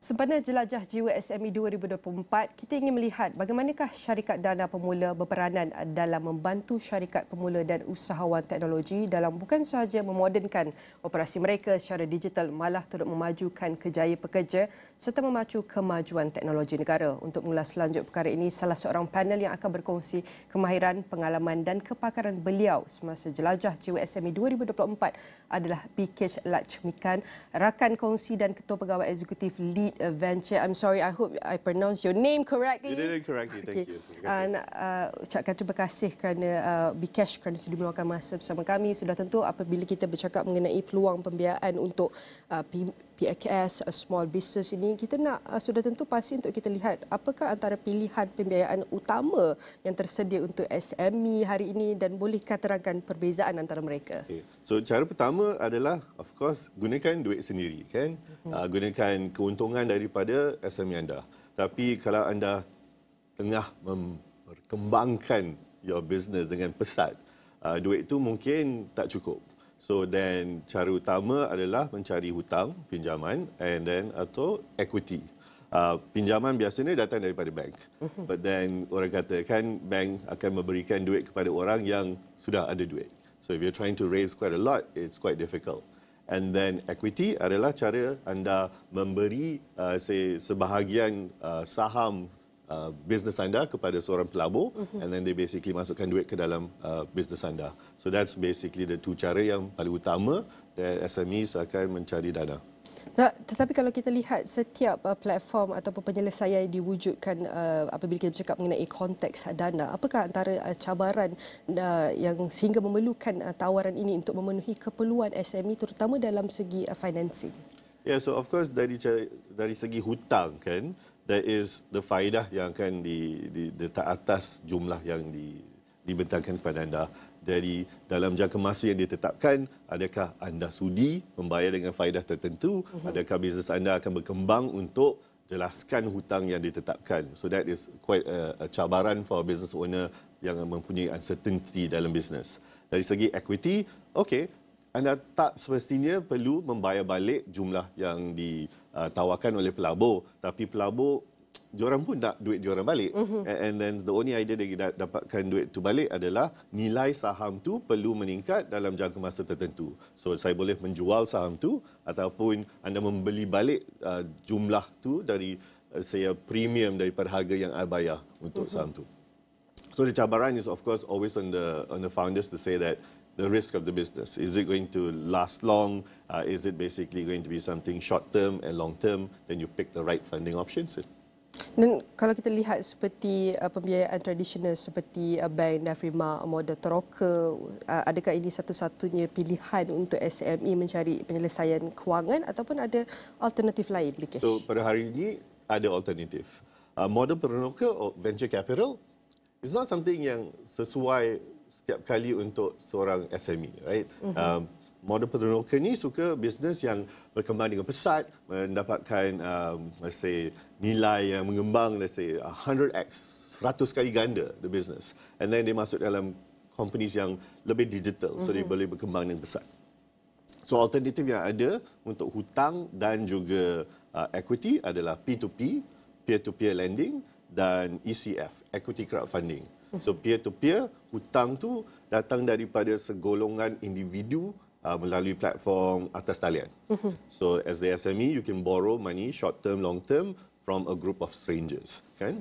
Sempena jelajah JIWA SME 2024, kita ingin melihat bagaimanakah syarikat dana pemula berperanan dalam membantu syarikat pemula dan usahawan teknologi dalam bukan sahaja memodenkan operasi mereka secara digital, malah turut memajukan kerjaya pekerja serta memacu kemajuan teknologi negara. Untuk mengulas lanjut perkara ini, salah seorang panel yang akan berkongsi kemahiran, pengalaman dan kepakaran beliau semasa jelajah JIWA SME 2024 adalah Bikesh Lachmikan, rakan kongsi dan ketua pegawai eksekutif Lead Venture. I'm sorry, I hope I pronounce your name correctly. You did it correctly, thank you. Ucapkan terima kasih kerana Bikesh kerana sudi meluangkan masa bersama kami. Sudah tentu apabila kita bercakap mengenai peluang pembiayaan untuk PKS, small business ini, kita nak sudah tentu pasti untuk kita lihat apakah antara pilihan pembiayaan utama yang tersedia untuk SME hari ini dan bolehkah terangkan perbezaan antara mereka? Okay. So cara pertama adalah of course gunakan duit sendiri, kan? Gunakan keuntungan daripada SME anda. Tapi kalau anda tengah berkembangkan your business dengan pesat, duit itu mungkin tak cukup. So then cara utama adalah mencari hutang, pinjaman and then atau equity. Pinjaman biasanya datang daripada bank. But then orang kata kan bank akan memberikan duit kepada orang yang sudah ada duit. So if you're trying to raise quite a lot, it's quite difficult. And then equity adalah cara anda memberi sebahagian saham bisnes anda kepada seorang pelabur, and then they basically masukkan duit ke dalam bisnes anda. So that's basically the two cara yang paling utama that SMEs akan mencari dana. Tetapi kalau kita lihat setiap platform ataupun penyelesaian yang diwujudkan apabila kita bercakap mengenai konteks dana, apakah antara cabaran yang sehingga memerlukan tawaran ini untuk memenuhi keperluan SME terutama dalam segi financing? Yeah, so of course dari segi hutang kan, there is the faedah yang akan diletak atas jumlah yang dibentangkan kepada anda. Jadi dalam jangka masa yang ditetapkan, adakah anda sudi membayar dengan faedah tertentu? Adakah bisnes anda akan berkembang untuk jelaskan hutang yang ditetapkan? So that is quite a cabaran for a business owner yang mempunyai uncertainty dalam bisnes. Dari segi equity, okay, anda tak semestinya perlu membayar balik jumlah yang ditawarkan oleh pelabur, tapi pelabur diorang pun nak duit diorang balik. And then the only idea dia dapatkan duit tu balik adalah nilai saham tu perlu meningkat dalam jangka masa tertentu. So saya boleh menjual saham tu ataupun anda membeli balik jumlah tu dari premium daripada harga yang anda bayar untuk saham tu. So the cabaran is of course always on the founders to say that the risk of the business. Is it going to last long? Is it basically going to be something short term and long term? Then you pick the right funding options. Dan kalau kita lihat seperti pembiayaan tradisional seperti bank, Dafrima, modal teroka, adakah ini satu-satunya pilihan untuk SME mencari penyelesaian kewangan ataupun ada alternatif lain, Bikesh? So pada hari ini ada alternatif. Modal teroka or venture capital is not something yang sesuai setiap kali untuk seorang SME, right? Model peneroka ni suka bisnes yang berkembang dengan pesat, mendapatkan nilai yang mengembang, let's say 100x, 100 kali ganda the business. And then dia masuk dalam companies yang lebih digital, so dia boleh berkembang dengan pesat. So alternatif yang ada untuk hutang dan juga equity adalah P2P, peer-to-peer lending dan ECF, equity crowdfunding. So peer-to-peer, hutang tu datang daripada segolongan individu melalui platform atas talian. So as the SME, you can borrow money short term, long term from a group of strangers, kan?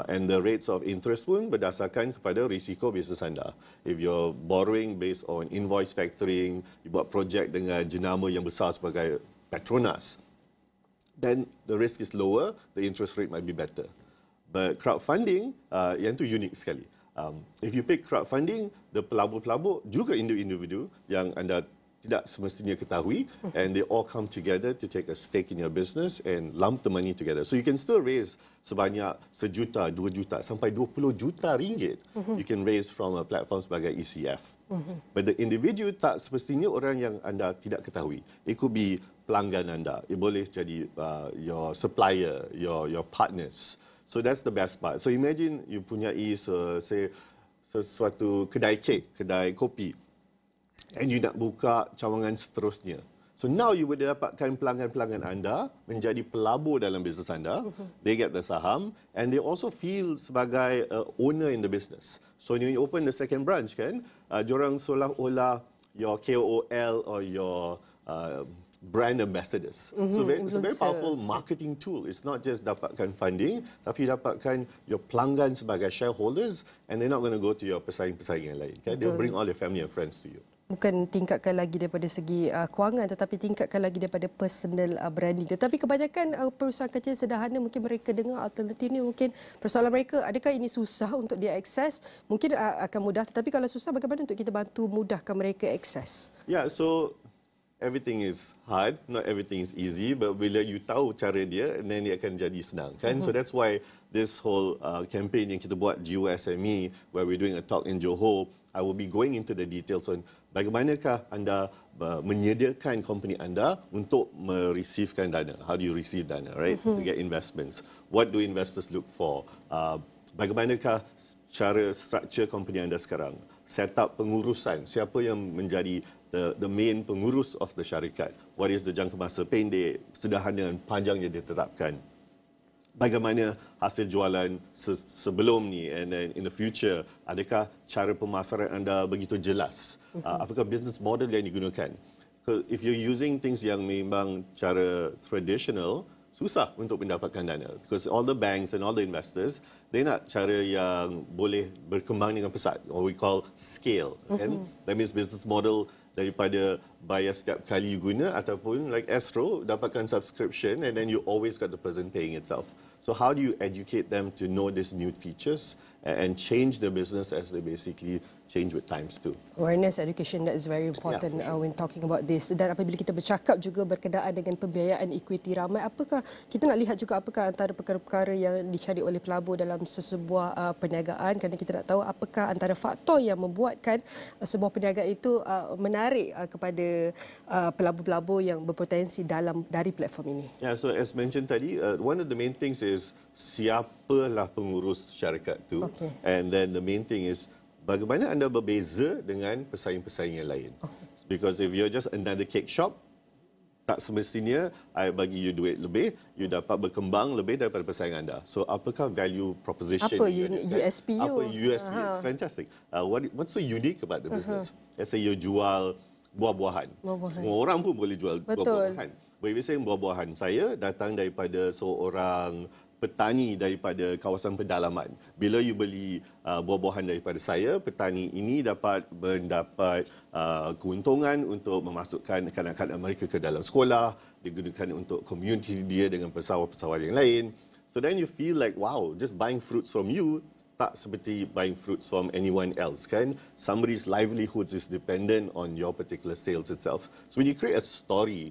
And the rates of interest pun berdasarkan kepada risiko bisnes anda. If you're borrowing based on invoice factoring, you buat projek dengan jenama yang besar sebagai Petronas, then the risk is lower, the interest rate might be better. But crowdfunding, yang tu unik sekali. If you pick crowdfunding, the pelabur-pelabur juga individu yang anda tidak semestinya ketahui, and they all come together to take a stake in your business and lump the money together. So you can still raise sebanyak $1 juta, $2 juta, sampai 20 juta ringgit. You can raise from a platform sebagai ECF. But the individu tak semestinya orang yang anda tidak ketahui. It could be pelanggan anda. It boleh jadi your supplier, your partners. So that's the best part. So imagine you punyai sesuatu kedai kek, kedai kopi, and you nak buka cawangan seterusnya. So now you boleh dapatkan pelanggan-pelanggan anda menjadi pelabur dalam bisnes anda. They get the saham and they also feel sebagai owner in the business. So when you open the second branch kan, diorang seolah-olah your KOL or your brand ambassadors. So it's a very powerful marketing tool. It's not just dapatkan funding, tapi dapatkan your pelanggan sebagai shareholders and they're not going to go to your pesaing-pesaing yang lain. Okay? They'll bring all their family and friends to you. Bukan tingkatkan lagi daripada segi kewangan tetapi tingkatkan lagi daripada personal branding. Tetapi kebanyakan perusahaan kecil sederhana mungkin mereka dengar alternatif ni, mungkin persoalan mereka, adakah ini susah untuk dia akses? Mungkin akan mudah, tetapi kalau susah bagaimana untuk kita bantu mudahkan mereka akses? Yeah, so everything is hard, not everything is easy, but bila you tahu cara dia, then dia akan jadi senang, kan? So that's why this whole campaign yang kita buat, JIWA SME, where we're doing a talk in Johor, I will be going into the details on bagaimanakah anda menyediakan company anda untuk mereceivekan dana. How do you receive dana, right? To get investments. What do investors look for? Bagaimanakah cara structure company anda sekarang? Setup pengurusan, siapa yang menjadi the main pengurus of the syarikat? What is the jangka masa pendek, sederhana dan panjang yang ditetapkan? Bagaimana hasil jualan sebelum ni and then in the future, adakah cara pemasaran anda begitu jelas? Apakah business model yang digunakan? If you're using things yang memang cara traditional, susah untuk mendapatkan dana. Because all the banks and all the investors, they nak cara yang boleh berkembang dengan pesat, or we call scale. And that means business model daripada bayar setiap kali you guna ataupun like Astro, dapatkan subscription and then you always got the person paying itself. So how do you educate them to know these new features and change the business as they basically change with times too? Awareness, education, that is very important when talking about this. Dan apabila kita bercakap juga berkenaan dengan pembiayaan equity ramai, apakah kita nak lihat juga apakah antara perkara-perkara yang dicari oleh pelabur dalam sesebuah perniagaan, kerana kita nak tahu apakah antara faktor yang membuatkan sebuah perniagaan itu menarik kepada pelabur-pelabur yang berpotensi dari platform ini. Yeah, so as mentioned tadi, one of the main things is siapalah pengurus syarikat tu. Okay. And then the main thing is bagaimana anda berbeza dengan pesaing-pesaing yang lain. Okay. Because if you're just another cake shop, tak semestinya I bagi you duit lebih, you dapat berkembang lebih daripada pesaing anda. So apakah value proposition? Apa USP you? Apa USP? Fantastic. What's so unique about the business? Let's say you jual buah-buahan. Semua orang pun boleh jual buah-buahan. Biasanya buah-buahan saya datang daripada seorang petani daripada kawasan pedalaman. Bila you beli buah-buahan daripada saya, petani ini dapat mendapat keuntungan untuk memasukkan kanak-kanak mereka ke dalam sekolah, digunakan untuk community dia dengan pesawat-pesawat yang lain. So then you feel like, wow, just buying fruits from you tak seperti buying fruits from anyone else, kan? Somebody's livelihoods is dependent on your particular sales itself. So when you create a story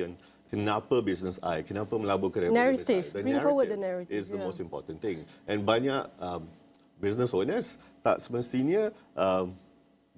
on kenapa business kenapa melaburkan narrative, bring forward the narrative is the most important thing. And banyak business owners tak semestinya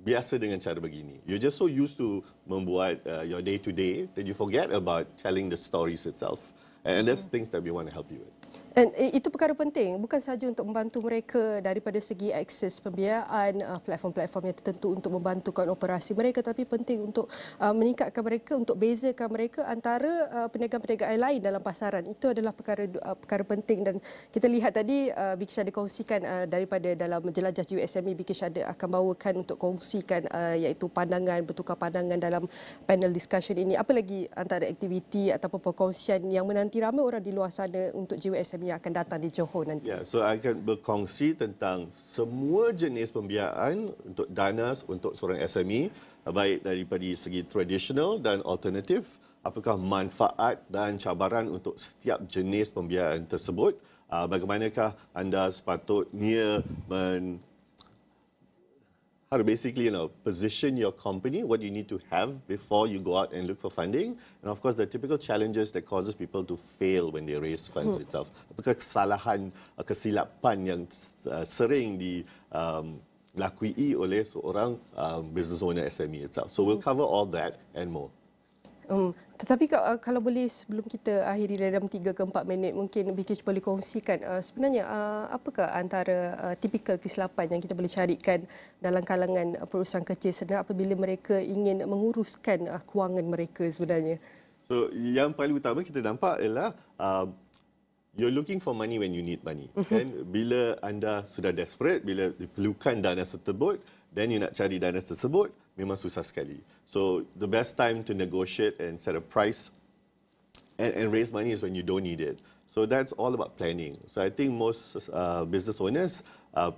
biasa dengan cara begini. You're just so used to membuat your day to day that you forget about telling the stories itself. And that's things that we want to help you with. Dan itu perkara penting, bukan sahaja untuk membantu mereka daripada segi akses pembiayaan, platform-platform yang tertentu untuk membantukan operasi mereka, tapi penting untuk meningkatkan mereka, untuk bezakan mereka antara perniagaan-perniagaan lain dalam pasaran. Itu adalah perkara penting. Dan kita lihat tadi Bikisha ada kongsikan daripada dalam jelajah JIWA SME, Bikisha akan bawakan untuk kongsikan iaitu pandangan, bertukar pandangan dalam panel discussion ini. Apa lagi antara aktiviti ataupun perkongsian yang menanti ramai orang di luar sana untuk JIWA SME yang akan datang di Johor nanti? Yeah, so I akan berkongsi tentang semua jenis pembiayaan untuk dana untuk seorang SME, baik daripada segi tradisional dan alternatif. Apakah manfaat dan cabaran untuk setiap jenis pembiayaan tersebut? Bagaimanakah anda sepatutnya how to basically, position your company, what you need to have before you go out and look for funding. And of course, the typical challenges that causes people to fail when they raise funds itself. Apakah kesalahan, kesilapan yang sering dilakui oleh seorang business owner SME itself. So we'll cover all that and more. Tetapi kalau boleh sebelum kita akhiri dalam 3 ke 4 minit, mungkin BK boleh kongsikan sebenarnya apakah antara tipikal kesilapan yang kita boleh carikan dalam kalangan perusahaan kecil sedar apabila mereka ingin menguruskan kewangan mereka sebenarnya? So yang paling utama kita nampak ialah you're looking for money when you need money. Kan? Bila anda sudah desperate, bila diperlukan dana tersebut, dan you nak cari dana tersebut, memang susah sekali. So the best time to negotiate and set a price and raise money is when you don't need it. So that's all about planning. So I think most business owners,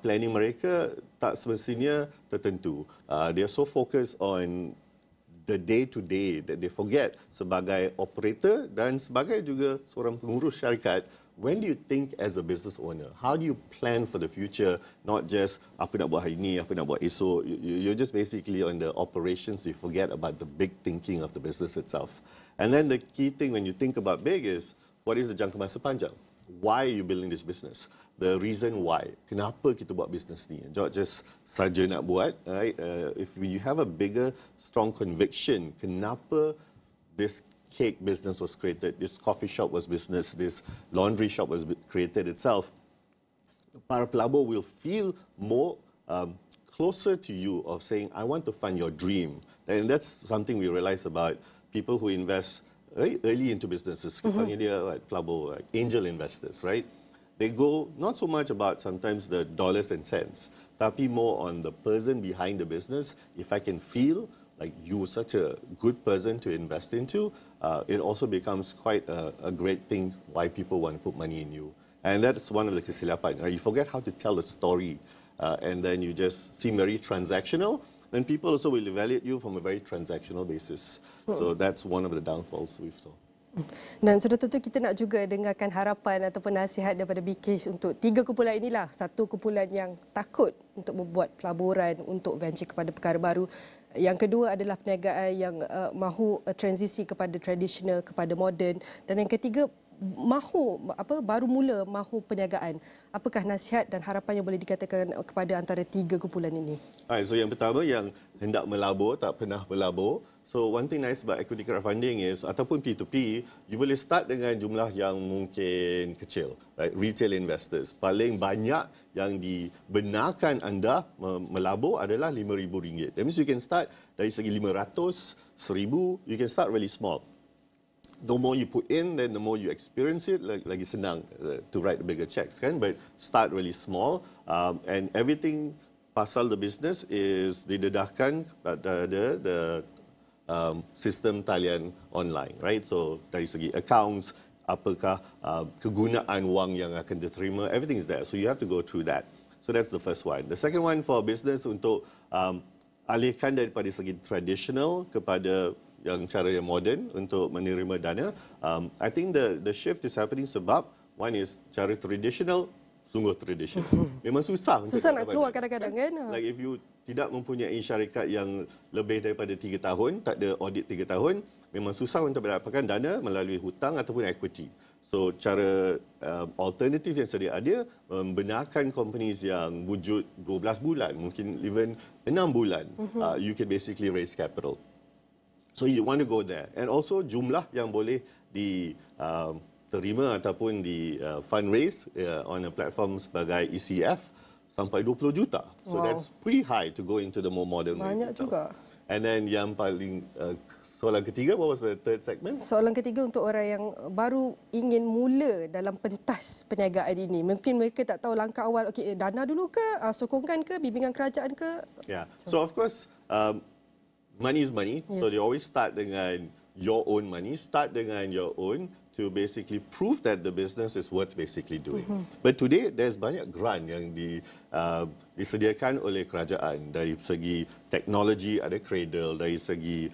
planning mereka tak semestinya tertentu. They are so focused on the day-to-day that they forget sebagai operator dan sebagai juga seorang pengurus syarikat. When do you think as a business owner? How do you plan for the future? Not just apa nak buat hari ini, apa nak buat esok. You're just basically on the operations. You forget about the big thinking of the business itself. And then the key thing when you think about big is, what is the jangka masa panjang? Why are you building this business? The reason why. Kenapa kita buat business ni? Not just saja nak buat. Right? If you have a bigger, strong conviction, kenapa this cake business was created, this coffee shop was business, this laundry shop was created itself, para pelabur will feel more closer to you of saying, I want to fund your dream. And that's something we realize about people who invest very early into businesses. Dia pelabur, angel investors, right? They go not so much about sometimes the dollars and cents, tapi more on the person behind the business. If I can feel like you're such a good person to invest into, it also becomes quite a great thing why people want to put money in you. And that's one of the kesilapan. You forget how to tell a story, and then you just seem very transactional. Then people also will evaluate you from a very transactional basis. So that's one of the downfalls we've saw. Dan sudah tentu kita nak juga dengarkan harapan ataupun nasihat daripada BK untuk 3 kumpulan inilah. Satu kumpulan yang takut untuk membuat pelaburan untuk venture kepada perkara baru. Yang kedua adalah perniagaan yang mahu transisi kepada tradisional kepada moden, dan yang ketiga baru mula mahu perniagaan. Apakah nasihat dan harapan yang boleh dikatakan kepada antara 3 kumpulan ini? So yang pertama, yang hendak melabur tak pernah melabur. So one thing nice about equity crowdfunding is, ataupun P2P, you boleh start dengan jumlah yang mungkin kecil, right? Retail investors. Paling banyak yang dibenarkan anda melabur adalah RM5,000. That means you can start dari segi 500, 1,000, you can start really small. The more you put in, then the more you experience it, lagi senang to write the bigger checks, kan? But start really small, and everything pasal the business is didedahkan pada the sistem talian online, right? So dari segi accounts, apakah kegunaan wang yang akan diterima, everything is there. So you have to go through that. So that's the first one. The second one for business untuk alihkan daripada segi traditional kepada yang cara yang moden untuk menerima dana. I think the shift is happening sebab one is cara traditional, sungguh traditional. Memang susah nak keluar kadang-kadang, kan? Like if you tidak mempunyai syarikat yang lebih daripada 3 tahun, tak ada audit 3 tahun, memang susah untuk mendapatkan dana melalui hutang ataupun equity. So cara alternatif yang sedia ada, membenarkan companies yang wujud 12 bulan, mungkin even 6 bulan, you can basically raise capital. So you want to go there. And also jumlah yang boleh diterima ataupun di fundraise on a platform sebagai ECF sampai 20 juta. So that's pretty high to go into the more modern ways. Banyak juga. And then yang paling soalan ketiga, what was the third segment? Soalan ketiga untuk orang yang baru ingin mula dalam pentas perniagaan ini. Mungkin mereka tak tahu langkah awal, okey, dana dulu ke, sokongan ke, bimbingan kerajaan ke? Yeah. So of course, money is money. Yes. So they always start dengan your own money, start dengan your own to basically prove that the business is worth basically doing. But today, there's banyak grant yang disediakan oleh kerajaan. Dari segi teknologi ada Cradle, dari segi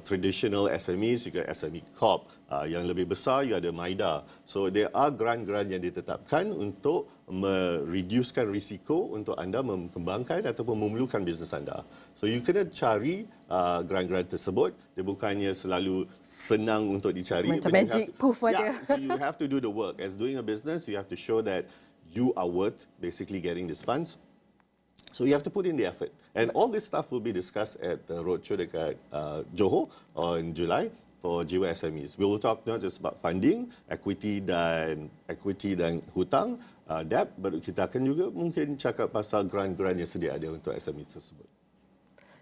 traditional SMEs juga SME Corp, yang lebih besar juga ada MIDA. So there are grant-grant yang ditetapkan untuk mereducekan risiko untuk anda mengembangkan ataupun memerlukan bisnes anda. So you kena cari grant-grant tersebut. Dia bukannya selalu senang untuk dicari. Macam magic proof aja. So you have to do the work. As doing a business, you have to show that you are worth basically getting these funds. So you have to put in the effort. And all this stuff will be discussed at the roadshow dekat Johor on July for JIWA SMEs. We will talk not just about funding, equity dan hutang, debt, but kita akan juga mungkin cakap pasal grant-grant yang sedia ada untuk SMEs tersebut.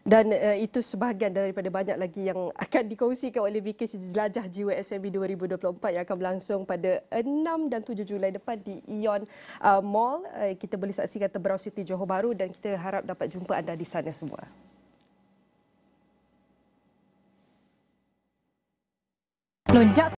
Dan itu sebahagian daripada banyak lagi yang akan dikongsikan oleh VK Jelajah JIWA SME 2024 yang akan berlangsung pada 6 dan 7 Julai depan di Ion Mall. Kita boleh saksikan Teberau City Johor Bahru dan kita harap dapat jumpa anda di sana semua. Lonjak